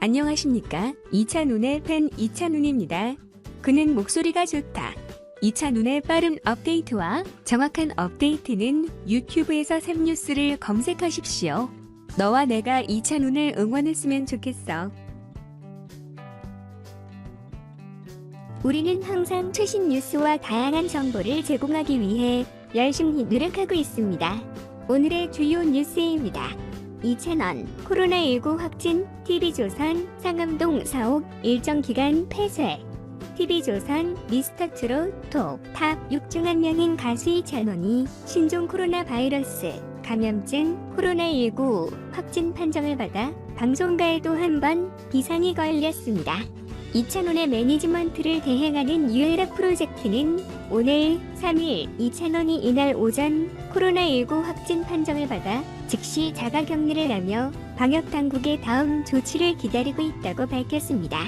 안녕하십니까? 이찬훈의 팬 이찬훈입니다. 그는 목소리가 좋다. 이찬훈의 빠른 업데이트와 정확한 업데이트는 유튜브에서 샘뉴스를 검색하십시오. 너와 내가 이찬훈을 응원했으면 좋겠어. 우리는 항상 최신 뉴스와 다양한 정보를 제공하기 위해 열심히 노력하고 있습니다. 오늘의 주요 뉴스입니다. 이찬원 코로나19 확진, TV조선 상암동 사옥 일정 기간 폐쇄. TV조선 미스터트롯 톱 6 중 한 명인 가수 이찬원이 신종 코로나 바이러스 감염증 코로나19 확진 판정을 받아 방송가에도 한 번 비상이 걸렸습니다. 이찬원의 매니지먼트를 대행하는 유일한 프로젝트는 오늘 3일 이찬원이 이날 오전 코로나19 확진 판정을 받아 즉시 자가격리를 하며 방역당국의 다음 조치를 기다리고 있다고 밝혔습니다.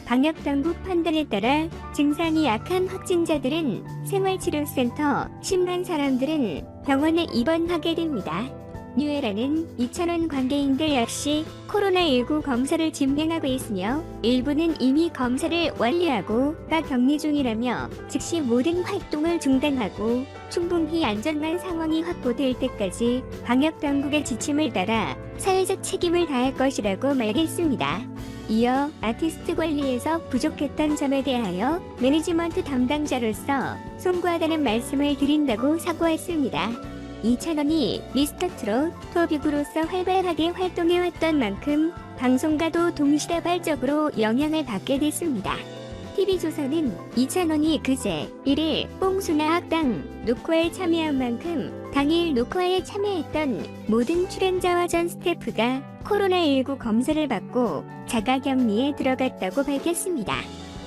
방역당국 판단에 따라 증상이 약한 확진자들은 생활치료센터, 심한 사람들은 병원에 입원하게 됩니다. 뉴에라는 이찬원 관계인들 역시 코로나19 검사를 진행하고 있으며 일부는 이미 검사를 완료하고 격리 중이라며 즉시 모든 활동을 중단하고 충분히 안전한 상황이 확보될 때까지 방역당국의 지침을 따라 사회적 책임을 다할 것이라고 말했습니다. 이어 아티스트 관리에서 부족했던 점에 대하여 매니지먼트 담당자로서 송구하다는 말씀을 드린다고 사과했습니다. 이찬원이 미스터트롯 톱6으로서 활발하게 활동해왔던 만큼 방송가도 동시다발적으로 영향을 받게 됐습니다. TV조선은 이찬원이 그제 1일 뽕수나 학당 녹화에 참여한 만큼 당일 녹화에 참여했던 모든 출연자와 전 스태프가 코로나19 검사를 받고 자가격리에 들어갔다고 밝혔습니다.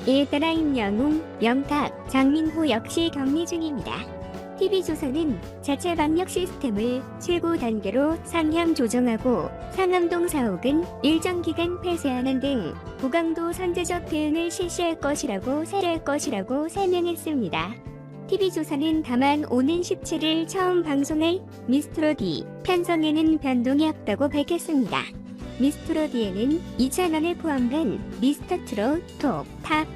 이에 따라 임영웅, 영탁, 장민호 역시 격리 중입니다. TV조선은 자체 방역 시스템을 최고 단계로 상향 조정하고 상암동 사옥은 일정 기간 폐쇄하는 등 고강도 선제적 대응을 실시할 것이라고 설명했습니다. TV조선은 다만 오는 17일 처음 방송할 미스트롯이 편성에는 변동이 없다고 밝혔습니다. 미스트롯에는 이찬원을 포함한 미스터트롯 톱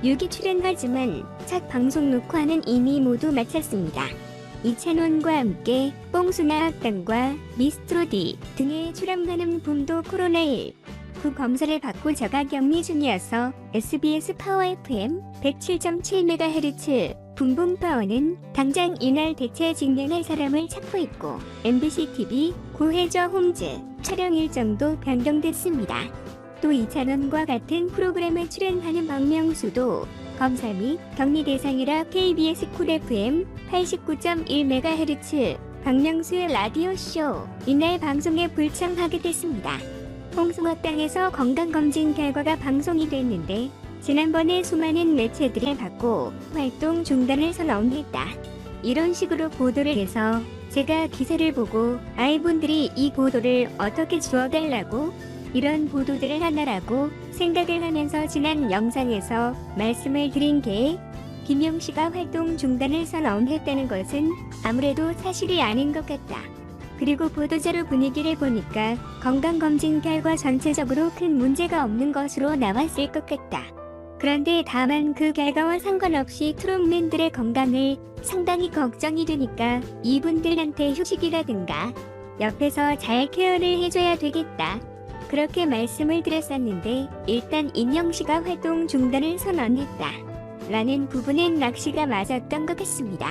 6이 출연하지만 첫 방송 녹화는 이미 모두 마쳤습니다. 이찬원과 함께 뽕수나 학당과 미스트롯이 등에 출연하는 붐도 코로나19 검사를 받고 자가격리 중이어서 SBS 파워 FM 107.7MHz 붐붐파워는 당장 이날 대체 직면할 사람을 찾고 있고 MBC TV 고해저 홈즈 촬영 일정도 변경됐습니다. 또 이찬원과 같은 프로그램에 출연하는 박명수도 검사 및 격리 대상이라 KBS 쿨 FM 89.1MHz 박명수의 라디오쇼 이날 방송에 불참하게 됐습니다. 홍성학당에서 건강검진 결과가 방송이 됐는데 지난번에 수많은 매체들에 받고 활동 중단을 선언했다. 이런 식으로 보도를 해서 제가 기사를 보고 아이분들이 이 보도를 어떻게 주워달라고 이런 보도들을 하나라고 생각을 하면서 지난 영상에서 말씀을 드린 게 김용씨가 활동 중단을 선언했다는 것은 아무래도 사실이 아닌 것 같다. 그리고 보도자료 분위기를 보니까 건강검진 결과 전체적으로 큰 문제가 없는 것으로 나왔을 것 같다. 그런데 다만 그 결과와 상관없이 트롯맨들의 건강을 상당히 걱정이 되니까 이분들한테 휴식이라든가 옆에서 잘 케어를 해줘야 되겠다. 그렇게 말씀을 드렸었는데 일단 인영씨가 활동 중단을 선언했다. 라는 부분엔 낚시가 맞았던 것 같습니다.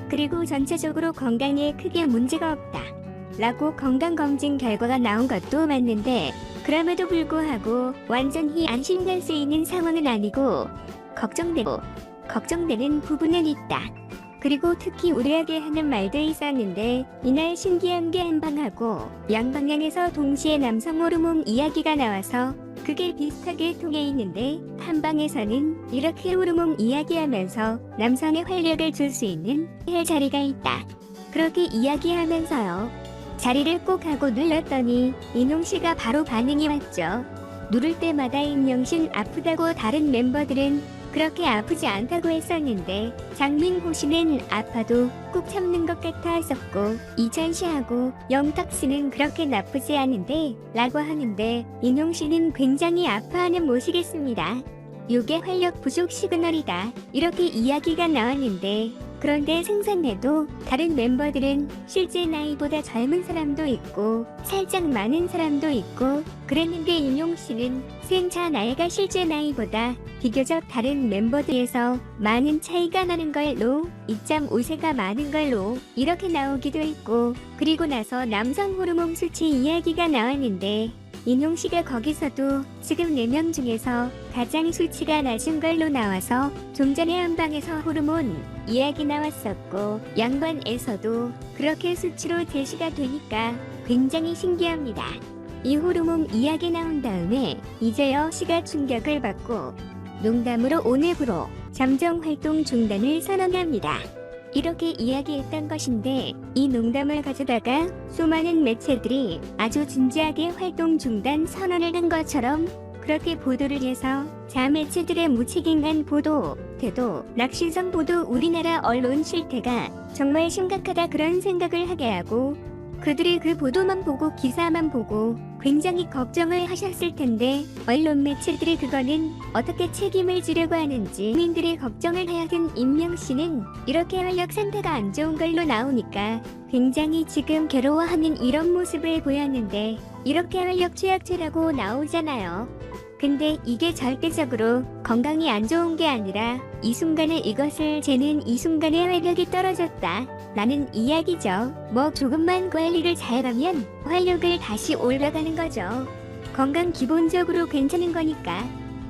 그리고 전체적으로 건강에 크게 문제가 없다. 라고 건강검진 결과가 나온 것도 맞는데 그럼에도 불구하고 완전히 안심할 수 있는 상황은 아니고 걱정되는 부분은 있다. 그리고 특히 우려하게 하는 말도 있었는데 이날 신기한 게 한방하고 양방향에서 동시에 남성 호르몬 이야기가 나와서 그게 비슷하게 통해 있는데 한방에서는 이렇게 호르몬 이야기하면서 남성의 활력을 줄 수 있는 헬 자리가 있다. 그렇게 이야기하면서요. 자리를 꼭 하고 눌렀더니 인홍씨가 바로 반응이 왔죠. 누를 때마다 임영신 아프다고 다른 멤버들은 그렇게 아프지 않다고 했었는데 장민호 씨는 아파도 꾹 참는 것 같아 했었고 이찬 씨하고 영탁 씨는 그렇게 나쁘지 않은데 라고 하는데 인용 씨는 굉장히 아파하는 모시겠습니다. 요게 활력 부족 시그널이다. 이렇게 이야기가 나왔는데 그런데 생산해도 다른 멤버들은 실제 나이보다 젊은 사람도 있고 살짝 많은 사람도 있고 그랬는데 인용 씨는 생차 나이가 실제 나이보다 비교적 다른 멤버들에서 많은 차이가 나는 걸로 2.5세가 많은 걸로 이렇게 나오기도 했고 그리고 나서 남성 호르몬 수치 이야기가 나왔는데 인용 씨가 거기서도 지금 4명 중에서 가장 수치가 낮은 걸로 나와서 좀 전에 한방에서 호르몬 이야기 나왔었고 양반에서도 그렇게 수치로 제시가 되니까 굉장히 신기합니다. 이 호르몬 이야기 나온 다음에 이재여 씨가 충격을 받고 농담으로 오늘부로 잠정 활동 중단을 선언합니다. 이렇게 이야기했던 것인데 이 농담을 가져다가 수많은 매체들이 아주 진지하게 활동 중단 선언을 한 것처럼 그렇게 보도를 해서 자매체들의 무책임한 보도, 태도, 낙신성 보도 우리나라 언론 실태가 정말 심각하다 그런 생각을 하게 하고 그들이 그 보도만 보고 기사만 보고 굉장히 걱정을 하셨을 텐데 언론 매체들이 그거는 어떻게 책임을 지려고 하는지 국민들의 걱정을 해야 된 임명 씨는 이렇게 활력 상태가 안 좋은 걸로 나오니까 굉장히 지금 괴로워하는 이런 모습을 보였는데 이렇게 활력 취약체라고 나오잖아요. 근데 이게 절대적으로 건강이 안 좋은 게 아니라 이 순간에 이것을 재는 이 순간에 활력이 떨어졌다 라는 이야기죠. 뭐 조금만 관리를 잘하면 활력을 다시 올라가는 거죠. 건강 기본적으로 괜찮은 거니까.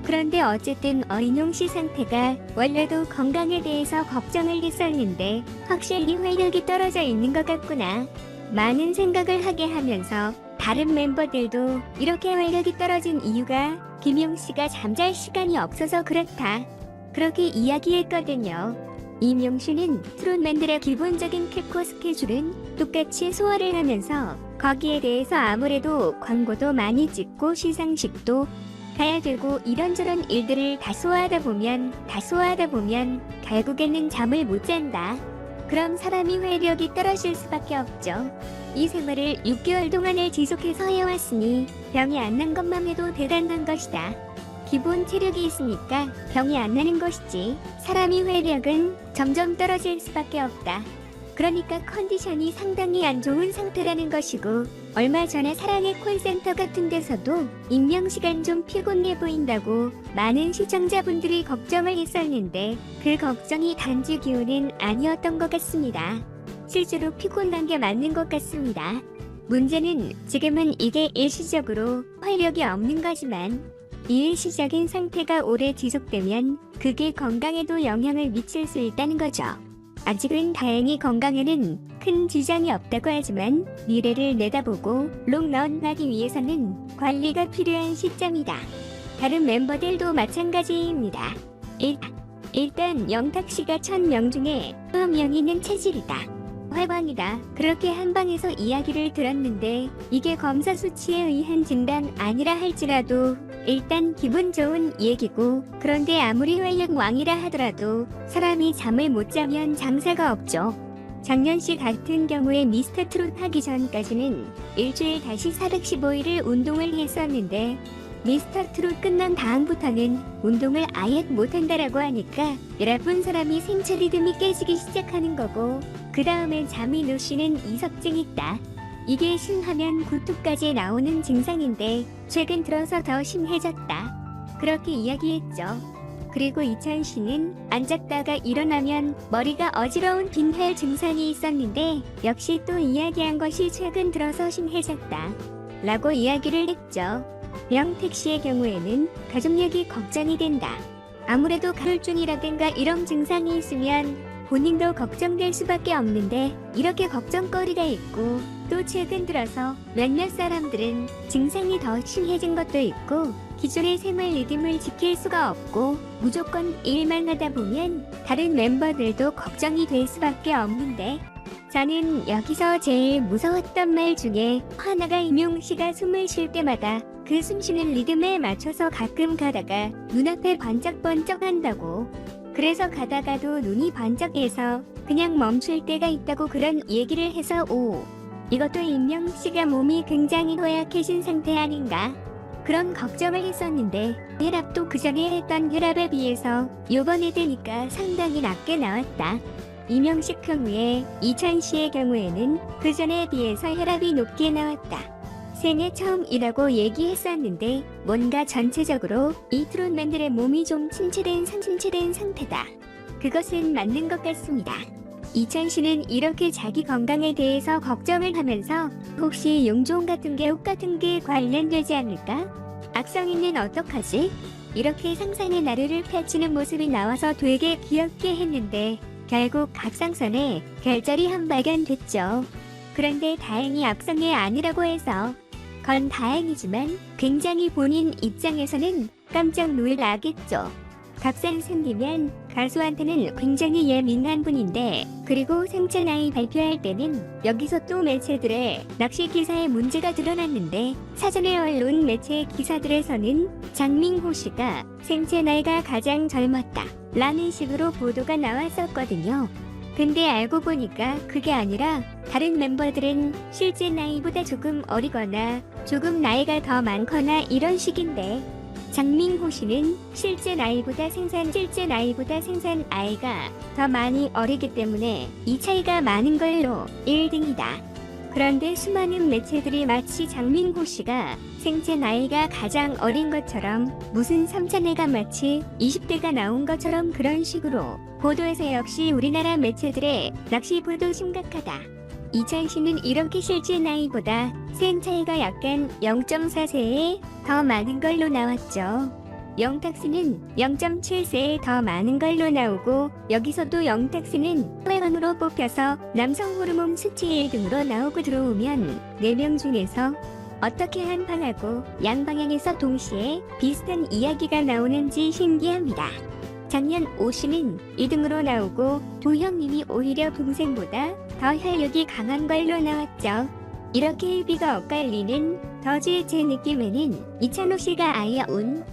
그런데 어쨌든 어린용 씨 상태가 원래도 건강에 대해서 걱정을 했었는데 확실히 활력이 떨어져 있는 것 같구나. 많은 생각을 하게 하면서 다른 멤버들도 이렇게 활력이 떨어진 이유가 김용 씨가 잠잘 시간이 없어서 그렇다. 그렇게 이야기했거든요. 임용 씨는 트롯맨들의 기본적인 캡코 스케줄은 똑같이 소화를 하면서 거기에 대해서 아무래도 광고도 많이 찍고 시상식도 가야 되고 이런저런 일들을 다 소화하다 보면 결국에는 잠을 못 잔다. 그럼 사람이 활력이 떨어질 수밖에 없죠. 이 생활을 6개월 동안을 지속해서 해왔으니 병이 안 난 것만 해도 대단한 것이다. 기본 체력이 있으니까 병이 안 나는 것이지. 사람이 활력은 점점 떨어질 수밖에 없다. 그러니까 컨디션이 상당히 안 좋은 상태라는 것이고 얼마 전에 사랑의 콜센터 같은 데서도 임명 시간 좀 피곤해 보인다고 많은 시청자분들이 걱정을 했었는데 그 걱정이 단지 기운은 아니었던 것 같습니다. 실제로 피곤한 게 맞는 것 같습니다. 문제는 지금은 이게 일시적으로 활력이 없는 거지만 이 일시적인 상태가 오래 지속되면 그게 건강에도 영향을 미칠 수 있다는 거죠. 아직은 다행히 건강에는 큰 지장이 없다고 하지만 미래를 내다보고 롱런 하기 위해서는 관리가 필요한 시점이다. 다른 멤버들도 마찬가지입니다. 일단 영탁 씨가 1000명 중에 9명이는 체질이다. 활광이다. 그렇게 한방에서 이야기를 들었는데 이게 검사 수치에 의한 진단 아니라 할지라도 일단 기분 좋은 얘기고 그런데 아무리 활력왕이라 하더라도 사람이 잠을 못 자면 장사가 없죠. 작년시 같은 경우에 미스터 트롯 하기 전까지는 일주일 다시 415일을 운동을 했었는데 미스터 트롯 끝난 다음부터는 운동을 아예 못한다라고 하니까 여러분 사람이 생체 리듬이 깨지기 시작하는 거고 그 다음에 잠이 놓치는 이석증이 있다. 이게 심하면 구토까지 나오는 증상인데 최근 들어서 더 심해졌다. 그렇게 이야기했죠. 그리고 이찬 씨는 앉았다가 일어나면 머리가 어지러운 빈혈 증상이 있었는데 역시 또 이야기한 것이 최근 들어서 심해졌다. 라고 이야기를 했죠. 명택 씨의 경우에는 가족력이 걱정이 된다. 아무래도 가혈증이라든가 이런 증상이 있으면 본인도 걱정될 수밖에 없는데 이렇게 걱정거리가 있고 또 최근 들어서 몇몇 사람들은 증상이 더 심해진 것도 있고 기존의 생활 리듬을 지킬 수가 없고 무조건 일만 하다 보면 다른 멤버들도 걱정이 될 수밖에 없는데 저는 여기서 제일 무서웠던 말 중에 하나가 임용 씨가 숨을 쉴 때마다 그 숨쉬는 리듬에 맞춰서 가끔 가다가 눈앞에 번쩍번쩍 한다고. 그래서 가다가도 눈이 번쩍해서 그냥 멈출 때가 있다고 그런 얘기를 해서 이것도 임명씨가 몸이 굉장히 허약해진 상태 아닌가? 그런 걱정을 했었는데 혈압도 그전에 했던 혈압에 비해서 요번에 되니까 상당히 낮게 나왔다. 이명식 경우에 이찬씨의 경우에는 그전에 비해서 혈압이 높게 나왔다. 생애 처음이라고 얘기했었는데 뭔가 전체적으로 이 트롯맨들의 몸이 좀 침체된 상태다. 그것은 맞는 것 같습니다. 이찬씨는 이렇게 자기 건강에 대해서 걱정을 하면서 혹시 용종 같은 게 혹 같은 게 관련되지 않을까? 악성이는 어떡하지? 이렇게 상상의 나래를 펼치는 모습이 나와서 되게 귀엽게 했는데 결국 갑상선에 결절이 발견됐죠. 그런데 다행히 악성이 아니라고 해서 건 다행이지만 굉장히 본인 입장에서는 깜짝 놀라겠죠. 갑상 생기면 가수한테는 굉장히 예민한 분인데 그리고 생체 나이 발표할 때는 여기서 또 매체들의 낚시 기사에 문제가 드러났는데 사전에 언론 매체 기사들에서는 장민호 씨가 생체 나이가 가장 젊었다 라는 식으로 보도가 나왔었거든요. 근데 알고 보니까 그게 아니라 다른 멤버들은 실제 나이보다 조금 어리거나 조금 나이가 더 많거나 이런 식인데 장민호 씨는 실제 나이보다 생산 아이가 더 많이 어리기 때문에 이 차이가 많은 걸로 1등이다. 그런데 수많은 매체들이 마치 장민호 씨가 생체 나이가 가장 어린 것처럼 무슨 3차내가 마치 20대가 나온 것처럼 그런 식으로 보도해서 역시 우리나라 매체들의 낚시 보도 심각하다. 이찬 씨는 이렇게 실제 나이보다 생 차이가 약간 0.4세에 더 많은 걸로 나왔죠. 영탁씨는 0.7세에 더 많은 걸로 나오고 여기서도 영탁씨는 회원으로 뽑혀서 남성 호르몬 수치 1등으로 나오고 들어오면 4명 중에서 어떻게 한방하고 양방향에서 동시에 비슷한 이야기가 나오는지 신기합니다. 작년 오씨는 2등으로 나오고 도형님이 오히려 동생보다 더 혈육이 강한 걸로 나왔죠. 이렇게 일비가 엇갈리는 더즈의 제 느낌에는 이찬호 씨가 아예 온